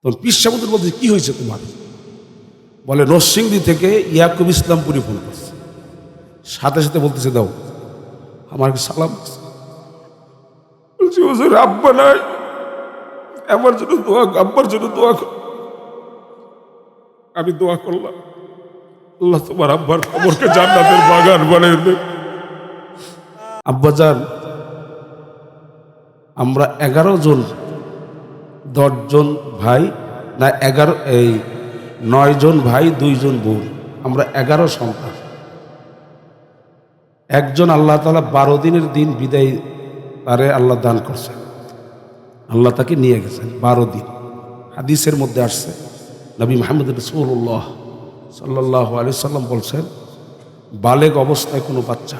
তখন পীর সাহেব বলতে কি হয়েছে তোমার? বলে নরসিংদী থেকে ইয়াকুব ইসলামপুরি ফোন করছে, সাথে সাথে বলতেছে দাও আমার সালাম। বলছি হুজুর আব্বা নাই, আমার জন্য দোয়া, আব্বার জন্য দোয়া কর। আমি দোয়া করলাম, আল্লাহ তোমার আব্বার কবরকে জান্নাতের বাগান বানিয়ে দেবে। আব্বাজান, আমরা 11 জন, 10 জন ভাই না 9 জন ভাই 2 জন বোন, আমরা 11 সন্তান। একজন আল্লাহ তাআলা 12 দিনের দিন বিদায় তারে আল্লাহ দান করছেন, আল্লাহ তাকে নিয়ে গেছেন 12 দিন। হাদিসের মধ্যে আসছে নবী মুহাম্মদ রাসূলুল্লাহ সাল্লাল্লাহু আলাইহি সাল্লাম বলছেন, বালেগ অবস্থায় কোনো বাচ্চা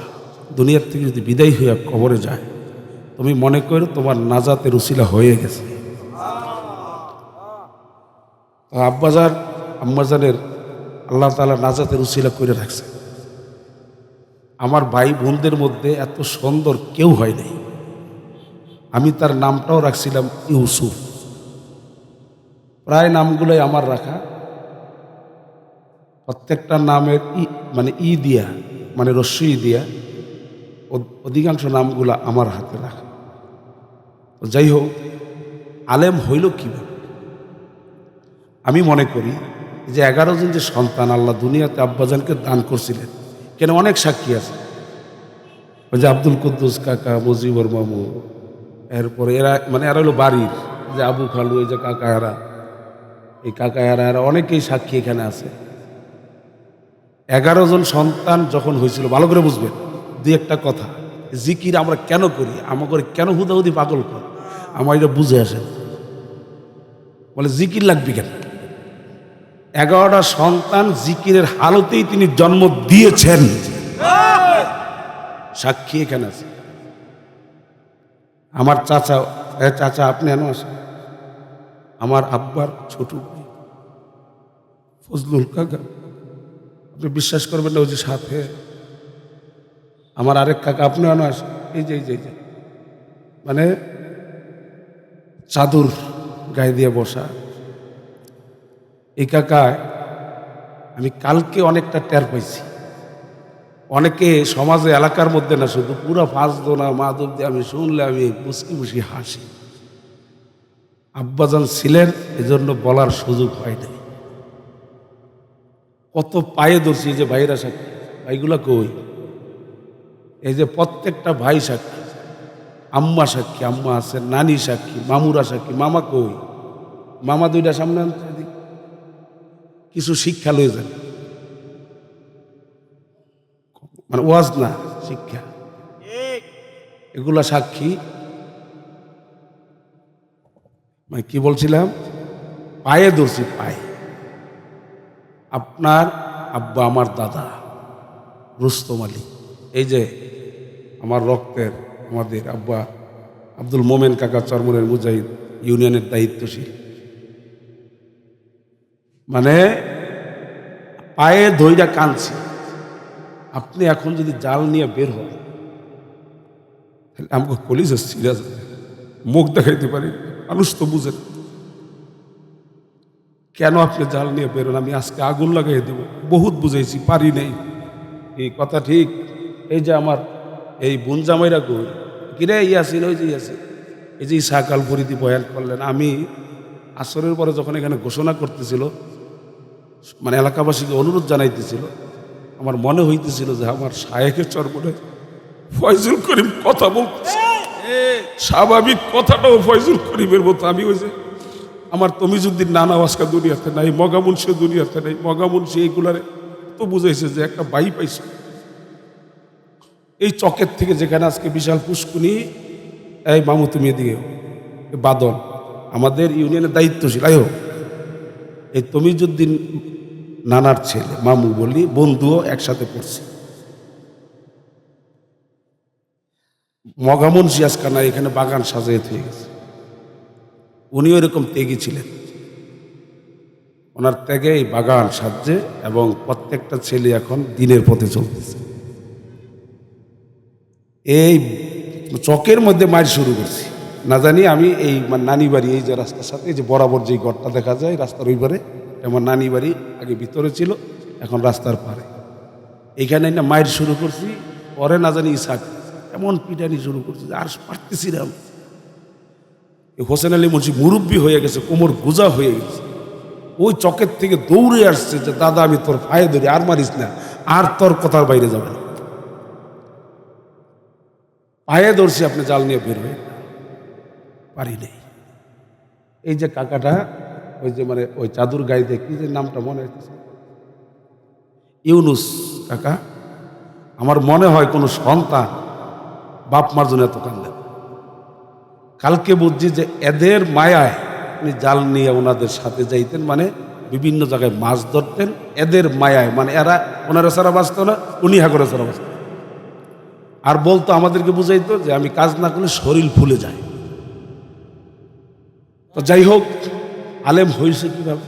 দুনিয়ার থেকে যদি বিদায় হয়ে কবরে যায়, তুমি মনে করো তোমার নাজাতের উসিলা হয়ে গেছে। আব্বাজান আম্মাজানের আল্লাহ তাআলা নাজাতের উসিলা করে রাখছে। আমার ভাই বোনদের মধ্যে এত সুন্দর কেউ হয় নাই। আমি তার নামটাও রাখছিলাম ইউসুফ। প্রায় নামগুলোই আমার রাখা, প্রত্যেকটা নামের মানে দিয়া, মানে রস্যই দিয়া, অধিকাংশ নামগুলো আমার হাতে রাখা। যাই হোক, আলেম হইল কিভাবে? আমি মনে করি যে 11 জন যে সন্তান আল্লাহ দুনিয়াতে আব্বাজানকে দান করছিলেন, কেন অনেক সাক্ষী আছে। ওই যে আব্দুল কুদ্দুস কাকা, মুজিবুর মামু, এরপরে এরা মানে এরা হলো বাড়ির যে আবু খালু, এই যে কাকা এরা, এই কাকা এরা অনেকেই সাক্ষী এখানে আছে। 11 জন সন্তান যখন হয়েছিল, ভালো করে বুঝবেন। দুই একটা কথা, জিকির আমরা কেন করি, আমাকে কেন হুদাহুদি পাগল কর, আমার এটা বুঝে আসে। বলে জিকির লাগবে কেন? 11টা সন্তান জিকিরের হালতেই তিনি জন্ম দিয়েছেন, সাক্ষী এখানে আছে। আমার চাচা, চাচা আপনি এনে আসেন, আমার আব্বার ছোট ভাই ফজলুল কাকা, আপনি বিশ্বাস করবেন না, ওই যে সাথে আমার আরেক কাকা, আপনি এনে আসেন, এই যে মানে চাদর গায়ে দিয়ে বসা এই কাকায় আমি কালকে অনেকটা টের পাইছি। অনেকে সমাজে এলাকার মধ্যে না, শুধু পুরো ফাঁসদোনা মাধব দিয়ে আমি শুনলে আমি মুসকি মুসকি হাসি। আব্বাজান ছিলেন, এজন্য বলার সুযোগ হয় নাই। কত পায়ে ধরছি, যে ভাইরা সাক্ষী, ভাইগুলা কই, এই যে প্রত্যেকটা ভাই সাক্ষী, আম্মা সাক্ষী, আম্মা আছে, নানি সাক্ষী, মামুরা সাক্ষী, মামা কই, মামা দুইটা সামনে আনতে কিছু শিক্ষা লয়ে যান, মানে ওয়াজ না শিক্ষা, এগুলা সাক্ষী। মানে কি বলছিলাম, পায়ে ধরছি, পায়ে। আপনার আব্বা আমার দাদা রুস্তম আলী, এই যে আমার রক্তের, আমাদের আব্বা আব্দুল মোমেন কাকা চরমনের মুজাহিদ ইউনিয়নের দায়িত্বশীল, মানে পায়ে ধইরা কাঁদছি। আপনি এখন যদি জাল নিয়ে বের হন, তাহলে আমাকে কলিজ সিরিয়াস মুখ দেখাইতে পারি, মানুষ তো বুঝেন কেন আপনি জাল নিয়ে বের হন, আমি আজকে আগুন লাগাই দেব। বহুত বুঝাইছি, পারি নাই। এই কথা ঠিক। এই যে আমার এই বোন জামাইরা কই, কিরে ইয়াসিন, ওই যে ইয়াসিন, এই যে সাকাল ফরিদি বয়ান করলেন, আমি আসরের পরে যখন এখানে ঘোষণা করতেছিল, মানে এলাকাবাসীকে অনুরোধ জানাইতেছিল, আমার মনে হইতেছিল যে আমার শায়েখের চরমনে ফয়জুল করিম কথা বলতেছে, স্বাভাবিক কথাটাও ফয়জুল করিমের মতো। আমি ওই যে আমার তমিজুদ্দিন নানা ওয়াসকা দুনিয়াতে নাই, মগামুন্সি দুনিয়াতে নাই, মগামুন্সি এইগুলারে তো বুঝাইছে যে একটা বাই পাইছে এই চকের থেকে, যেখানে আজকে বিশাল পুষ্কুনি। এই মামু তুমি এদিকে, বাদন আমাদের ইউনিয়নের দায়িত্বশীল, আই হোক, এই তমিজুদ্দিন নানার ছেলে মামু বলি, বন্ধুও একসাথে পড়ছে। মগামুন্সি আজকা না, এখানে বাগান সাজাই হয়ে গেছে। উনিও এরকম ত্যাগী ছিলেন, ওনার ত্যাগে এই বাগান সাজছে, এবং প্রত্যেকটা ছেলে এখন দিনের পথে চলতেছে। এই চকের মধ্যে মার শুরু করছি, না জানি আমি এই আমার নানি বাড়ি, এই যে রাস্তার সাথে এই যে বরাবর যেই ঘরটা দেখা যায় রাস্তার ওই পারে, আমার নানি বাড়ি আগে ভিতরে ছিল, এখন রাস্তার পারে। এইখানে না মায়ের শুরু করছি, পরে না জানি ইসাক এমন পিটানি শুরু করছি আর পারতেছি না। হোসেন আলী মুন্সি মুরব্বী হয়ে গেছে, কোমর গোজা হয়ে গেছে, ওই চকের থেকে দৌড়ে আসছে যে দাদা আমি তোর পায়ে ধরি, আর মারিস না, আর তোর কথার বাইরে যাবে না। পায়ে ধরছি, আপনি জাল নিয়ে বের হয়ে পারি নেই। এই যে কাকাটা ওই যে মানে ওই চাদুর গায়ে দেখি যে নামটা মনে হইতেছে ইউনুস কাকা, আমার মনে হয় কোনো সন্তান বাপ মার জন্য এত কান্দেন। কালকে বুঝছি যে এদের মায়ায় উনি জাল নিয়ে ওনাদের সাথে যাইতেন, মানে বিভিন্ন জায়গায় মাছ ধরতেন এদের মায়ায়, মানে এরা ওনারা ছাড়া বাঁচত না, উনি হাগরে ছাড়া বাঁচত। আর বলতো আমাদেরকে বুঝাইতো যে আমি কাজ না করলে শরীর ফুলে যায়। তো যাই হোক, আলেম হয়েছে কিভাবে?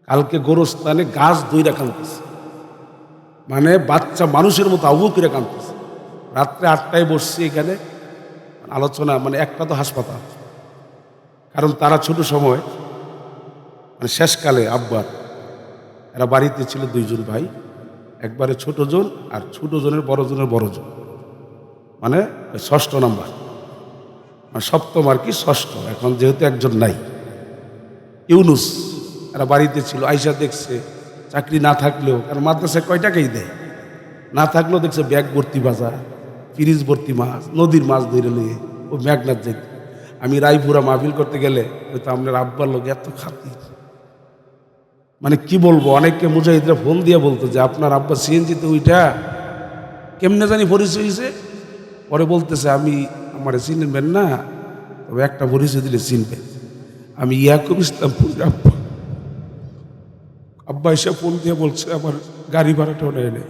কালকে গোরস্থানে গাছ দইরা কাঁদতেছে, মানে বাচ্চা মানুষের মতো আবু করে কাঁদতেছে। রাত্রে 8টায় বসছি এখানে আলোচনা, মানে একটা তো হাসপাতাল, কারণ তারা ছোট সময় মানে শেষকালে আব্বার এরা বাড়িতে ছিল 2 জন ভাই, একবারে ছোট জন আর ছোট জনের বড় জন, মানে 6ষ্ঠ নাম্বার, মানে 7ম আর কি 6ষ্ঠ। এখন যেহেতু একজন নাই ইউনুস, এরা বাড়িতে ছিল, আইসা দেখছে চাকরি না থাকলেও, কারণ মাদ্রাসায় কয় টাকাই দেয়, না থাকলেও দেখছে ব্যাগ ভর্তি বাজার, ফ্রিজ ভর্তি মাছ, নদীর মাছ ধরে নিয়ে ও মেঘনাথ যেত। আমি রায়পুরা মাহফিল করতে গেলে হয়তো আপনার আব্বার লোক এত খাতি, মানে কি বলবো, অনেককে মুজাহিদরা ফোন দিয়ে বলতো যে আপনার আব্বা সিএনজিতে ওইটা কেমনে জানি পরিচয় হয়েছে, পরে বলতেছে আমি আমার চিনবেন না, তবে একটা পরিচয় দিলে চিনবেন, আমি ইয়াকুব ইসলাম আব্বা। আব্বা এসে ফোন দিয়ে বলছে আমার গাড়ি ভাড়াটাও নেয় নেই।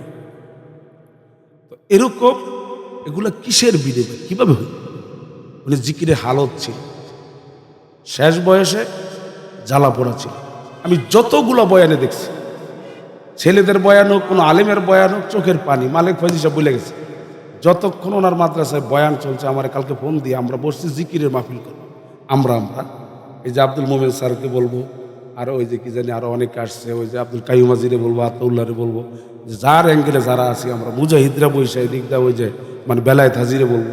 তো এরকম এগুলো কিসের বিনিময়, কিভাবে হইল? উনি জিকিরে হালত ছিল, শেষ বয়সে জ্বালা পোড়া ছিল। আমি যতগুলো বয়ানে দেখছি, ছেলেদের বয়ান হোক, কোনো আলেমের বয়ান হোক, চোখের পানি। মালিক ফয়জি সাহেব বলে গেছে, যতক্ষণ ওনার মাদ্রাসায় বয়ান চলছে, আমার কালকে ফোন দিয়ে আমরা বসছি জিকিরের মাহফিল করবো। আমরা এই যে আব্দুল মোমেন স্যারকে বলবো, আর ওই যে কি জানি আরো অনেকে আসছে, ওই যে আব্দুল কাইয়ুম আজিরে বলবো, আতাউল্লাহরে বলবো, যে যার অ্যাঙ্গেলে যারা আছি আমরা মুজাহিদরা বৈশাখ দিকদা, ওই যে মানে বেলায়েত হাজিরে বলবো,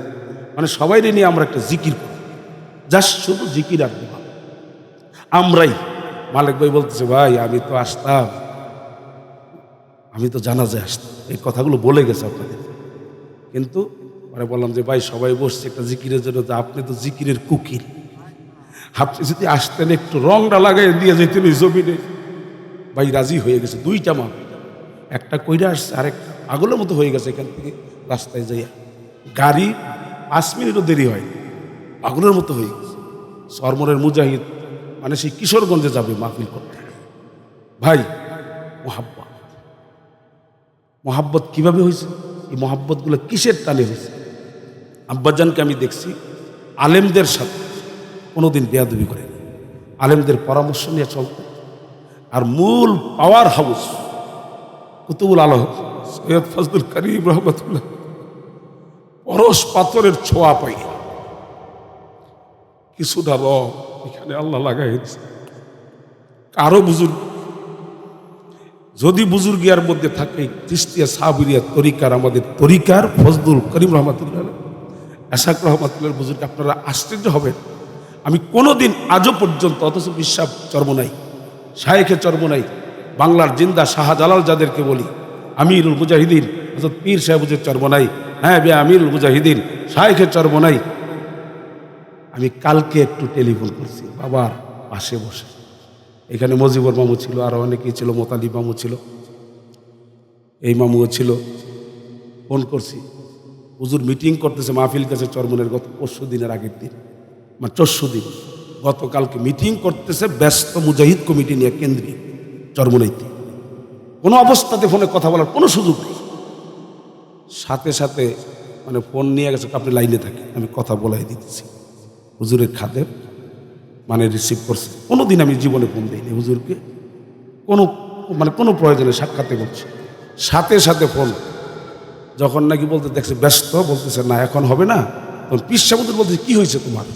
মানে সবাই নিয়ে আমরা একটা জিকির করি, জাস্ট শুধু জিকির আর দোয়া। আমরাই মালিক ভাই বলতেছে ভাই আমি তো আসতাম, আমি তো জানাজায় আসতাম, এই কথাগুলো বলে গেছে আপনাদের। কিন্তু পরে বললাম যে ভাই সবাই বসছে একটা জিকিরের জন্য, যে আপনি তো জিকিরের কুকির, আপনি যদি আসতেন একটু রংটা লাগাই দিয়ে যেতেন এই জমিনে। ভাই রাজি হয়ে গেছে, 2টা মাপ, একটা কইরা আসছে, আরেকটা পাগলের মতো হয়ে গেছে। এখান থেকে রাস্তায় যাইয়া গাড়ি 5 মিনিটও দেরি হয়, পাগলের মতো হয়ে গেছে। সরমরের মুজাহিদ মানে সেই কিশোরগঞ্জে যাবে মাহফিল করতে। ভাই মোহাব্বত কিভাবে হয়েছে? এই মোহাব্বতগুলো কিসের টানে হয়েছে? আব্বাজানকে আমি দেখছি আলেমদের সাথে কোনোদিন বেয়াদবি করে, আলেমদের পরামর্শ নিয়ে চলত। আর মূল পাওয়ার হাউস কুতুবুল আলম সৈয়দ ফজলুল করিম রহমতুল্লাহ পরশ পাথরের ছোঁয়া পাই, কিছুটা রং এখানে আল্লাহ লাগাইছে। কারো বুজুর্গ যদি বুজুর্গিয়ার মধ্যে থাকে, চিশতিয়া সাহাবিরিয়া তরিকার, আমাদের তরিকার ফজলুল করিম রহমতুল্লাহ, এসাক রহমতুল্লাহ বুজুর্গ, আপনারা আশ্চর্য হবেন। আমি কোনোদিন আজও পর্যন্ত, অথচ বিশ্বাস চর্ম নাই, শায়েখে চর্ম নাই, বাংলার জিন্দা শাহজালাল যাদেরকে বলি, আমিরুল মুজাহিদিন হযরত পীর সাহেবের চর্ম নাই, হ্যাঁ বে আমিরুল মুজাহিদিন শায়েখে চর্ম নাই। আমি কালকে একটু টেলিফোন করছি বাবার পাশে বসে, এখানে মজিবর মামু ছিল, আরো অনেকেই ছিল, মোতালিব মামু ছিল, এই মামুও ছিল। ফোন করছি, হুজুর মিটিং করতেছে মাহফিল কাছে চরমনের, গত 4 দিনের আগের দিন, মানে 4 দিন, গতকালকে মিটিং করতেছে ব্যস্ত মুজাহিদ কমিটি নিয়ে কেন্দ্রীয় চরমনাইতে। কোনো অবস্থাতে ফোনে কথা বলার কোনো সুযোগ নেই। সাথে সাথে মানে ফোন নিয়ে গেছে, আপনি লাইনে থাকে, আমি কথা বলাই দিতেছি। হুজুরের খাদেম মানে রিসিভ করছে। কোনোদিন আমি জীবনে ফোন দিইনি হুজুরকে, কোনো প্রয়োজনে সাক্ষাতে বলছে, সাথে সাথে ফোন। যখন নাকি বলতে দেখছে ব্যস্ত, বলতেছে না এখন হবে না, তখন পীর সাহেব হুজুর বলতেছে কি হয়েছে তোমার?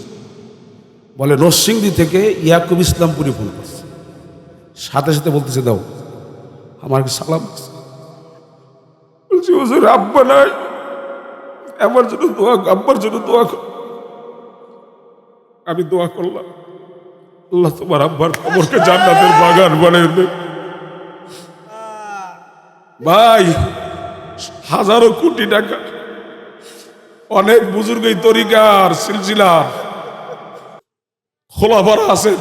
বলে নরসিংদী থেকে ইয়াকুব ইসলামপুরি ফোন করছে, সাথে সাথে বলতেছে দাও আমার সালাম। বলছি হুজুর আব্বা নাই, আমার জন্য দোয়া, আব্বার জন্য দোয়া কর। আমি দোয়া করলাম, আল্লাহ তোমার আব্বার কবরকে জান্নাতের বাগান বানিয়ে দেবে। ভাই হাজারো কোটি টাকা, অনেক বুজুর্গ এই তরিকার সিলসিলা খোলাফারা আছে।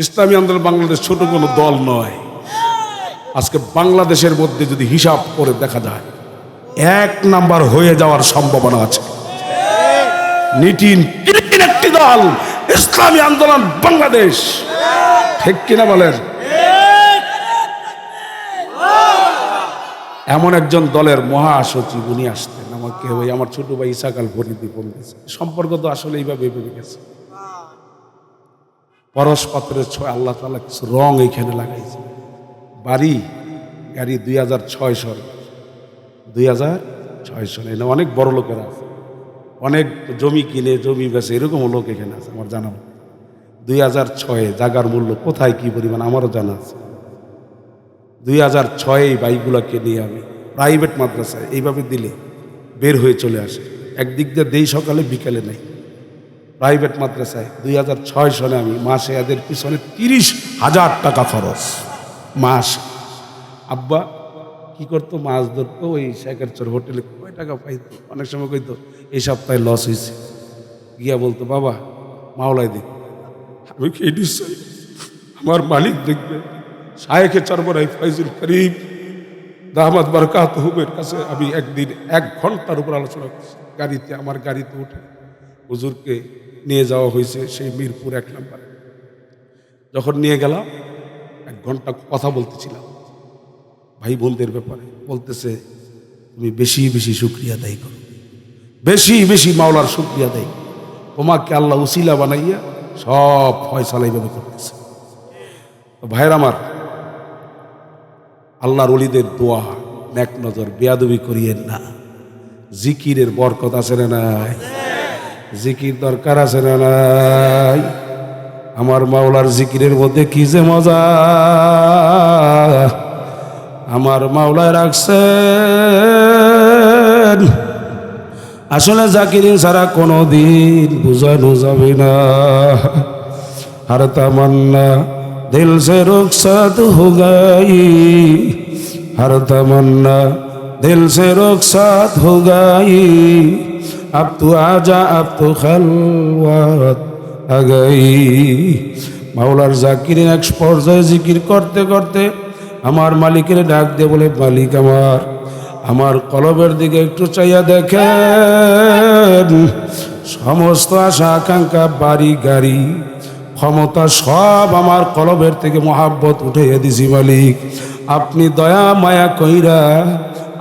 ইসলামী আন্দোলন বাংলাদেশ ছোট কোনো দল নয়। আজকে বাংলাদেশের মধ্যে যদি হিসাব করে দেখা যায় 1 নাম্বার হয়ে যাওয়ার সম্ভাবনা আছে। নিটিন একটি দল ইসলামী আন্দোলন বাংলাদেশ, ঠিক কিনা বলেন? এমন একজন দলের মহাসচিব উনি আসতেন আমাকে, ওই আমার ছোট ভাই ইসাকাল ফরিদি ফোন দিয়েছে। সম্পর্ক তো আসলে এইভাবে বেড়ে গেছে, পরশপাত্রের ছোঁয়া আল্লাহ তাআলা কিছু রং এইখানে লাগাইছে। বাড়ি গাড়ি 2006 সাল, 2006 সালে এনে অনেক বড় লোকেরা আছে, অনেক জমি কিনে জমি বেচে, এরকম লোক এখানে আছে আমার জানা। 2006 জায়গার মূল্য কোথায় কি পরিমাণ আমারও জানা আছে। 2006 এই বাইকগুলোকে নিয়ে আমি প্রাইভেট মাদ্রাসায় এইভাবে দিলে বের হয়ে চলে আসে। একদিক দিয়ে দেই সকালে, বিকালে নেই। প্রাইভেট মাদ্রাসায় 2006 সালে আমি মাসে এদের পিছনে 30,000 টাকা খরচ মাস। আব্বা কি করতো, মাছ ধরতো, ওই শেখেরচর হোটেলে কয় টাকা পাইতো, অনেক সময় কইতো এই সপ্তাহে লস হয়েছে, গিয়া বলতো বাবা মাওলায় দেখ। আমি কি নিশ্চয় আমার মালিক দেখবে। শায়েখে চরবরাই ফয়জুল করিম দামাত বারাকাতুহুর কাছে আমি একদিন 1 ঘন্টার উপর আলোচনা করছি গাড়িতে। আমার গাড়িতে উঠে হুজুরকে নিয়ে যাওয়া হয়েছে সেই মিরপুর 1 নম্বরে। যখন নিয়ে গেলাম 1 ঘন্টা কথা বলতেছিলাম ভাই বোনদের ব্যাপারে। বলতেছে তুমি বেশি বেশি শুকরিয়া আদায় করো, বেশি বেশি মাওলার শুকরিয়া আদায় করো, তোমাকে আল্লাহ উসিলা বানাইয়া সব ফয়সালা এইভাবে করতেছে। ভাইয়ের আমার, আল্লাহর ওলিদের দোয়া নেক নজর বেয়াদবি করিয়েন না। জিকিরের বরকত আছে না নাই? জিকির দরকার আছে না নাই? আমার মাওলার জিকিরের মধ্যে কি যে মজা আমার মাওলায় রাখছেন, আসলে জাকিরিন ছাড়া কোনোদিন বুঝানো যাবে না। हर तमन्ना दिल से रुखसत हो गई, हर तमन्ना दिल से रुखसत हो गई, अब तू आजा अब तो खलवत आ गई। মাওলার জাকিরিন এক পর্যায়ে জিকির করতে করতে আমার মালিকের ডাক দিয়ে বলে, মালিক আমার কলবের দিকে একটু চাইয়া দেখেন, সমস্ত আশা আকাঙ্ক্ষা বাড়ি গাড়ি ক্ষমতা সব আমার কলবের থেকে মহাব্বত উঠাইয়া দিছি মালিক। আপনি দয়া মায়া কইরা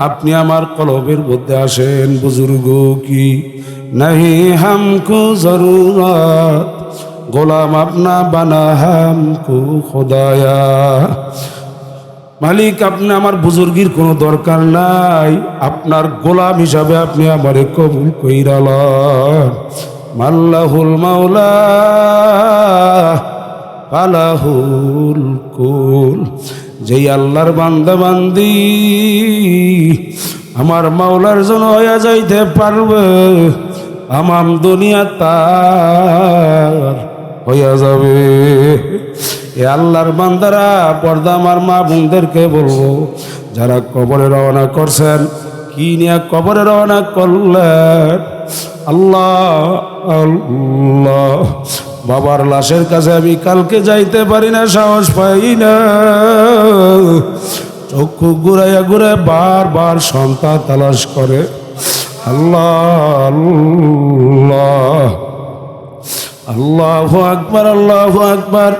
আপনি আমার কলবের মধ্যে আসেন। বুজুর্গ কি नहीं हमको जरूरत, গোলাম আপনা বানা हमको खुदाया। মালিক আপনি আমার বুজুর্গির কোনো দরকার নাই, আপনার গোলাম হিসাবে আপনি আমারে কবুল কইরা লন। মাল্লাহুল মাওলা ফালাহুল কুল, যেই আল্লাহর বান্দা বান্দি আমার মাওলার জন্য হইয়া যাইতে পারবে, আমাম দুনিয়া তার হইয়া যাবে। এ আল্লাহর বান্দারা, পর্দা আমার মা বোনদেরকে বলবো, যারা কবরে রওনা করছেন, কি নিয়ে কবরে রওনা করলেন? আল্লাহ আল্লাহ, বাবার লাশের কাছে আমি কালকে যাইতে পারি না, সাহস পাই না। চক্ষু ঘুরাইয়া ঘুরায় বারবার সন্তান তালাশ করে। আল্লাহ আল্লাহ আল্লাহু আকবার আল্লাহু আকবার।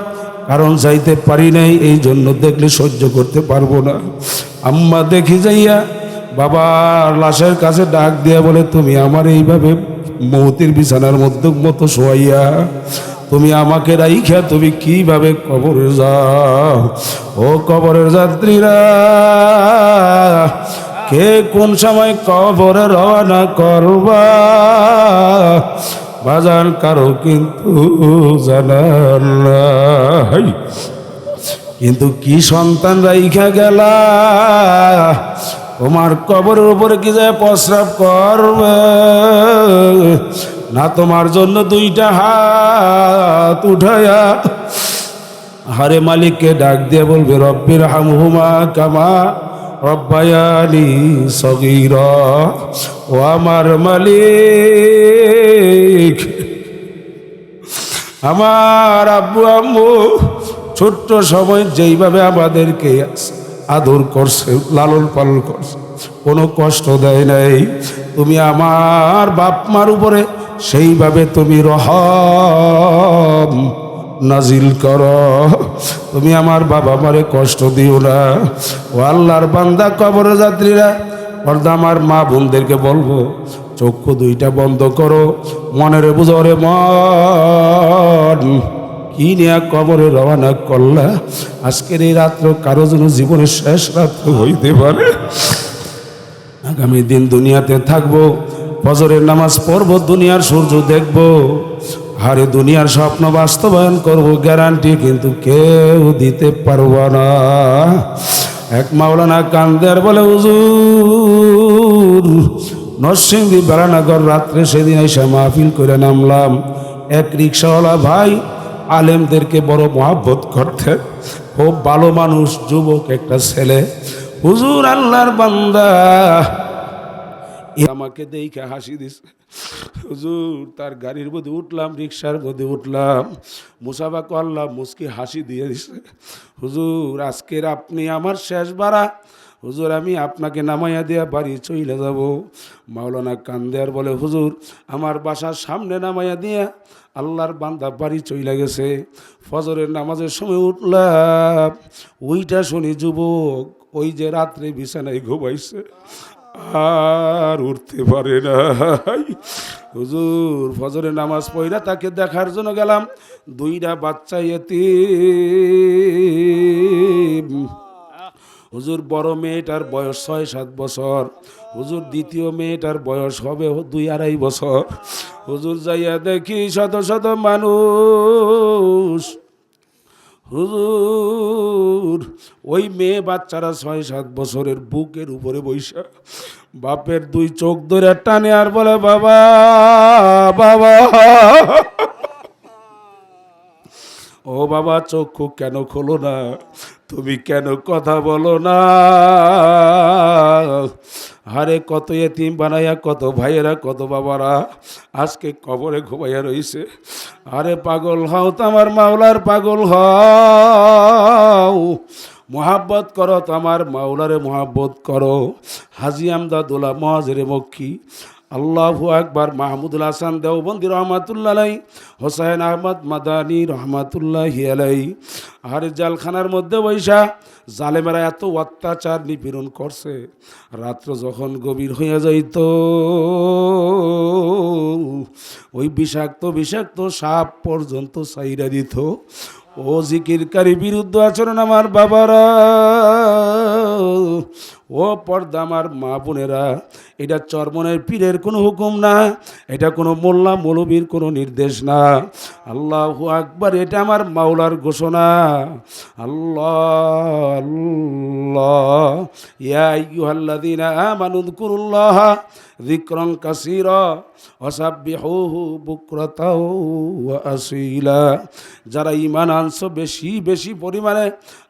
কারণ যাইতে পারি নাই, এই জন্য দেখলে সহ্য করতে পারবো না। আম্মা দেখি যাইয়া বাবার লাশের কাছে ডাক দিয়া বলে, তুমি আমার এইভাবে মৌতের বিছানার মতো শোয়াইয়া তুমি আমাকে রাইখা তুমি কিভাবে কবরে যাও? ও কবরের যাত্রীরা, কে কোন সময় কবরে রওনা করবা বাজার কারো কিন্তু জানার নাই। কিন্তু কি সন্তান রাইখা গেলা, তোমার কবরের উপরে কি যায় প্রস্রাব করবে না? তোমার জন্য দুইটা হাত উঠায়া হারে মালিককে ডাক দিয়ে বলবে রব্বির হামহুমা কামা রব্বায়ানি সগীরা। ও আমার মালিক, আমার আব্বু আম্মু ছোট্ট সময় যেইভাবে আমাদেরকে আদর করছে, লালন পালন করছে, কোনো কষ্ট দেয় নাই, তুমি আমার বাপ মার উপরে সেইভাবে তুমি রহম নাজিল করো। তুমি আমার বাবা মারে কষ্ট দিও না। ও আল্লাহর বান্দা কবর যাত্রীরা, পর্দা আমার মা বোনদেরকে বলবো চক্ষু দুইটা বন্ধ করো, মনের বুঝরে মন কি নিয়ে কবরে রওনা করলা। আজকের এই রাত্র কারো যেন জীবনের শেষ রাত্র হইতে পারে। আগামী দিন দুনিয়াতে থাকবো, ফজরের নামাজ পড়বো, দুনিয়ার সূর্য দেখবো, হারে দুনিয়ার স্বপ্ন বাস্তবায়ন করব, গ্যারান্টি কিন্তু কেউ দিতে পারবো না। এক মাওলানা কান্দে আর বলে হুজুর নরসিংদী বেড়ানগর রাত্রে সেদিন এসে মাহফিল করে নামলাম। এক রিক্সাওয়ালা ভাই আলেমদেরকে বড় মহাব্বত করতে, খুব ভালো মানুষ, যুবক একটা ছেলে। হুজুর আল্লাহর বান্দা আমাকে দেখে হাসি দিছে। হুজুর তার গাড়ির মধ্যে উঠলাম, রিক্সার মধ্যে উঠলাম, মুসাফা করলাম, মুস্কি হাসি দিয়ে দিছে। হুজুর আজকের আপনি আমার শেষ বাড়া, হুজুর আমি আপনাকে নামাইয়া দেয়া বাড়ি চইলে যাব। মাওলানা কান্দে আর বলে হুজুর আমার বাসার সামনে নামাইয়া দিয়া আল্লাহর বান্দা বাড়ি চইলা গেছে। ফজরের নামাজের সময় উঠলাম, ওইটা শুনি যুবক ওই যে রাত্রে বিছানায় ঘুমাইছে, আর উঠতে পারে না। হুজুর ফজরের নামাজ পড়া তাকে দেখার জন্য গেলাম, দুইটা বাচ্চা এতিম। হুজুর বড় মেয়েটার বয়স 6-7 বছর, হুজুর দ্বিতীয় মেয়েটার বয়স হবে 2-2.5 বছর। হুজুর যাইয়া দেখি শত শত মানুষ। হুজুর ওই মেয়ে বাচ্চারা 6-7 বছরের বুকের উপরে বৈশা বাপের 2 চোখ ধরে টানে আর বলে বাবা বাবা, ও বাবা চক্ষু কেন খোলো না, তুমি কেন কথা বলো না? আরে কত এতিম বানাইয়া কত ভাইয়েরা কত বাবারা আজকে কবরে ঘুমাইয়া রইছে। আরে পাগল হও তো আমার মাওলার, পাগল হও, মোহাব্বত করো তো আমার মাওলারে, মোহাব্বত করো। হাজি আমদাদুল্লাহ মহাজরে মক্কি, আল্লাহু আকবার। মাহমুদুল হাসান দেওবন্দি রহমাতুল্লাহ আলাই, হোসাইন আহমদ মাদানী রহমাতুল্লাহি আলাই। আর জালখানার মধ্যে বৈশা জালেমেরা এত অত্যাচার নিপীড়ন করছে, রাত্র যখন গভীর হইয়া যাইত ওই বিষাক্ত বিষাক্ত সাপ পর্যন্ত সাইরা দিত। ও জিকিরকারী বিরুদ্ধ আচরণ আমার বাবারা, ও পর্দা আমার মা বোনেরা, এটা চরমনের পীরের কোনো হুকুম না, এটা কোনো মোল্লা মৌলবীর কোনো নির্দেশ না। আল্লাহু আকবার, এটা আমার মাওলার ঘোষণা। আল্লাহ আল্লাহ, ইয়া আইয়ুহাল্লাযীনা আমানু যকুরুল্লাহ যিকরান কাসীরা ওয়াসাব্বিহুহু বুকরাতাও ওয়া আসীলা। যারা ঈমান আনছো বেশি বেশি পরিমাণে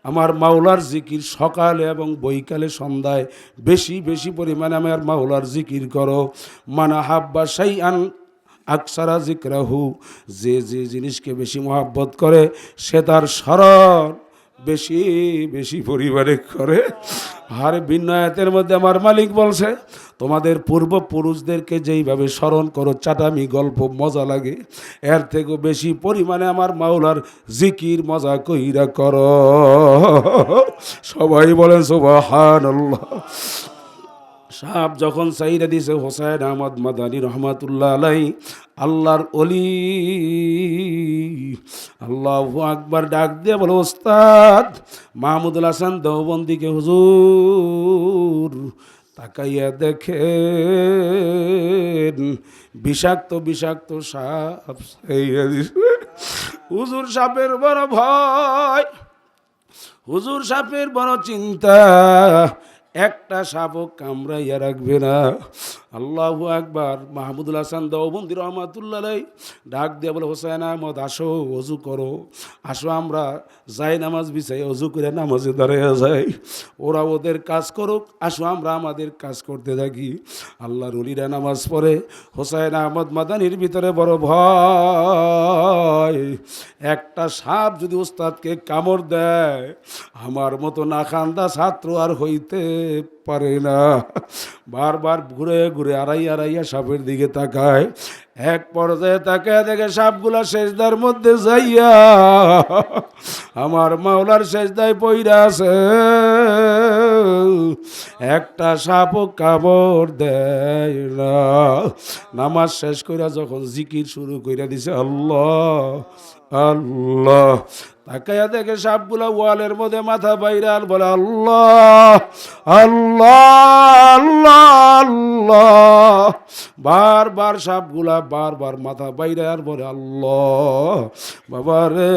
আমার মাওলার জিকির সকালে এবং বৈকালে সন্ধ্যায় বেশি বেশি পরিমাণে আমার মাওলার জিকির করো। মানা হাব্বা শাইআন আকসারা যিকরাহু, যে যে জিনিসকে বেশি মহব্বত করে সে তার স্মরণ বেশি বেশি পরিমাণে করে। আর ভিন্ন আয়াতের মধ্যে আমার মালিক বলছে তোমাদের পূর্বপুরুষদেরকে যেইভাবে স্মরণ করো চাটামি গল্প মজা লাগে, এর থেকেও বেশি পরিমাণে আমার মাওলার জিকির মজা কইরা করো। সবাই বলেন সুবহানাল্লাহ। সাপ যখন সাইরা দিছে হোসাইন আহমদ মাদানী রহমাতুল্লাহ আলাই, আল্লাহর অলি, আল্লাহু আকবার ডাক দিয়ে বলো ওস্তাদ মাহমুদুল হাসান দেওবন্দিকে হুজুর তাকাইয়া দেখেন বিষাক্ত বিষাক্ত সাপ ছাইয়া দিছে। হুজুর সাপের বড় ভয়, হুজুর সাপের বড় চিন্তা, একটা সাপও কামড়াইয়া রাখবে না। আল্লাহু আকবার। মাহমুদুল হাসান দেওবন্দি রহমাতুল্লাহ আলাইহি ডাক দিয়ে বলে, হোসেন আহমদ আসো, অজু করো, আসো আমরা যাই নামাজ বিছাই অজু করে নামাজে দাঁড়াইয়া যাই। ওরা ওদের কাজ করুক, আসো আমরা আমাদের কাজ করতে থাকি। আল্লাহর ওলিরা নামাজ পড়ে। হোসেন আহমদ মাদানির ভিতরে বড় ভয়, একটা সাপ যদি উস্তাদকে কামড় দেয়, আমার মতো নাখান্দা ছাত্র আর হইতে পারে না। বারবার ঘুরে ঘুরে আড়াইয়া সাপের দিকে তাকায়। এক পর্যায়ে তাকায় দেখে সাপগুলা সেজদার মধ্যে যাইয়া আমার মাওলার সেজদায় পইরা আছে। একটা সাপও কামড় দেয় না। নামাজ শেষ কইরা যখন জিকির শুরু কইরা দিছে আল্লাহ আল্লাহ, তাকাইয়া দেখে সাপগুলা ওয়ালের মধ্যে মাথা বাইরাল বলে আল্লাহ আল্লাহ আল্লাহ আল্লাহ। বারবার সাপগুলা বারবার মাথা বাইরাল বলে আল্লাহ। বাবা রে,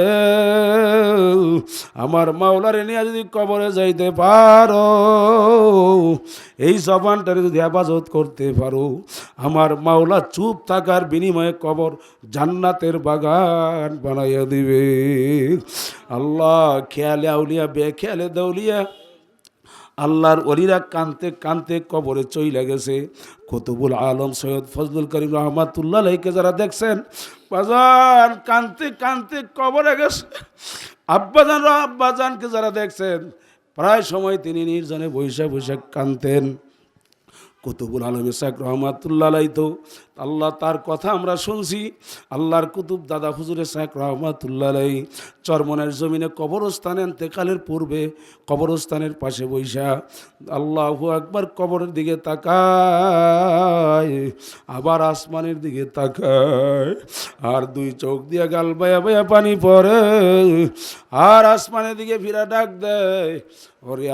আমার মাওলারে নিয়ে যদি কবরে যাইতে পারো, এই জবানটারে যদি হেফাজত করতে পারো, আমার মাওলা চুপ থাকার বিনিময়ে কবর জান্নাতের বাগান বানাইয়া দিবে। আল্লাহ খেয়ালে আউলিয়া বেখেয়ালে দেউলিয়া আল্লাহর ওলিরা কানতে কানতে কবরে চইলা গেছে। কুতুবুল আলম সৈয়দ ফজলুল করিম রহমাতুল্লাহ আলাইহিকে যারা দেখছেন, বাজান কানতে কানতে কবরে গেছে। আব্বাজানকে যারা দেখছেন, প্রায় সময় তিনি নির্জনে বৈশা বৈশা কানতেন। কুতুবুল আলম ইসহাক রহমাতুল্লাহ আলাইহি তো আল্লাহ তার কথা আমরা শুনছি। আল্লাহর কুতুব দাদা হুজুর ইসহাক রহমাতুল্লাহ আলাইহি চরমনের জমিনে কবরস্থানে ইন্তেকালের পূর্বে কবরস্থানের পাশে বৈশা আল্লাহু আকবার কবরের দিকে তাকায়, আবার আসমানের দিকে তাকায়, আর দুই চোখ দিয়ে গাল বায়া বায়া পানি পড়ে, আর আসমানের দিকে ফিরা ডাক দেয়, ওরে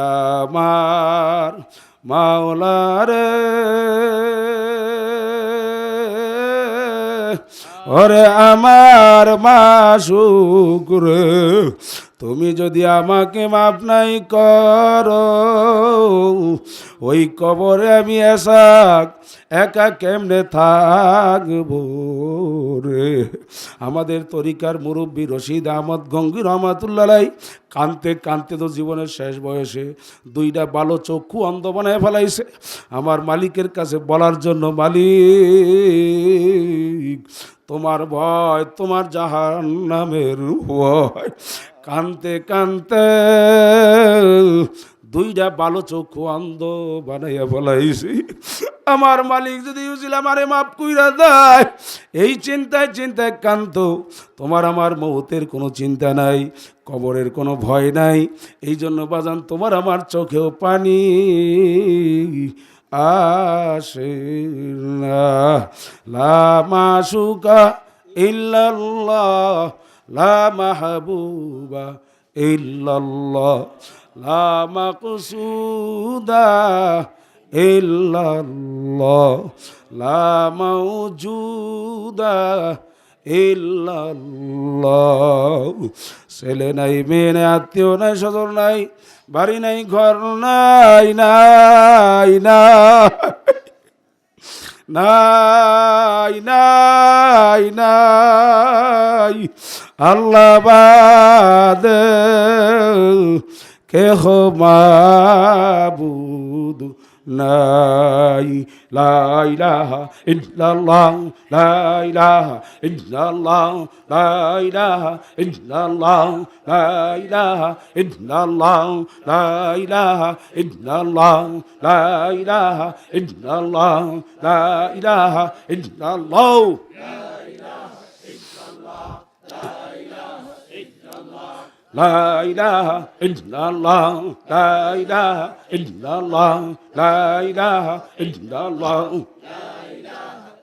আমার মাওলা রে, ওরে আমার মাশুক রে, তুমি যদি আমাকে মাফ নাই করো, ওই কবরে আমি একা কেমনে থাকবো রে। আমাদের তরিকার মুরব্বী রশিদ আহমদ গঙ্গি রহমাতুল্লাহ আলাইহি কানতে কানতে তো জীবনের শেষ বয়সে দুইটা ভালো চক্ষু অন্ধ বানায় ফেলাইছে। আমার মালিকের কাছে বলার জন্য, মালিক তোমার ভয়, তোমার জাহান্নামের ভয়। কানতে কানতে দুইটা ভালো চক্ষু অন্ধ বানাইয়া ফেলাইছি। আমার মালিক যদি আমারে মাফ কইরা দেয়, এই চিন্তায় চিন্তায় কান্ত। তোমার আমার মৌতের কোনো চিন্তা নাই, কবরের কোনো ভয় নাই। এই জন্য বাজান তোমার আমার চোখেও পানি আসে না। লা মাশুকা ইল্লাল্লাহ, লা মাহবুবা ইল্লাল্লাহ, লা মাকসুদা ইল্লাল্লাহ, লা মাওজুদা ইল্লাল্লাহ। ছেলে নাই, মেয়ে নাই, আত্মীয় নাই, স্বজন নাই, বাড়ি নাই, ঘর নাই, নাই নাই নাই নাই, আল্লাহ বাদে কেহ মাবুদ নাই। লা ইলাহা ইল্লাল্লাহ, লা ইলাহা ইল্লাল্লাহ, লা ইলাহা ইল্লাল্লাহ, লা ইলাহা ইল্লাল্লাহ, লা ইলাহা ইল্লাল্লাহ, লা ইলাহা ইল্লাল্লাহ, লা ইলাহা ইল্লাল্লাহ। লা ইলাহা ইল্লাল্লাহ, লা ইলাহা ইল্লাল্লাহ, লা ইলাহা ইল্লাল্লাহ, লা ইলাহা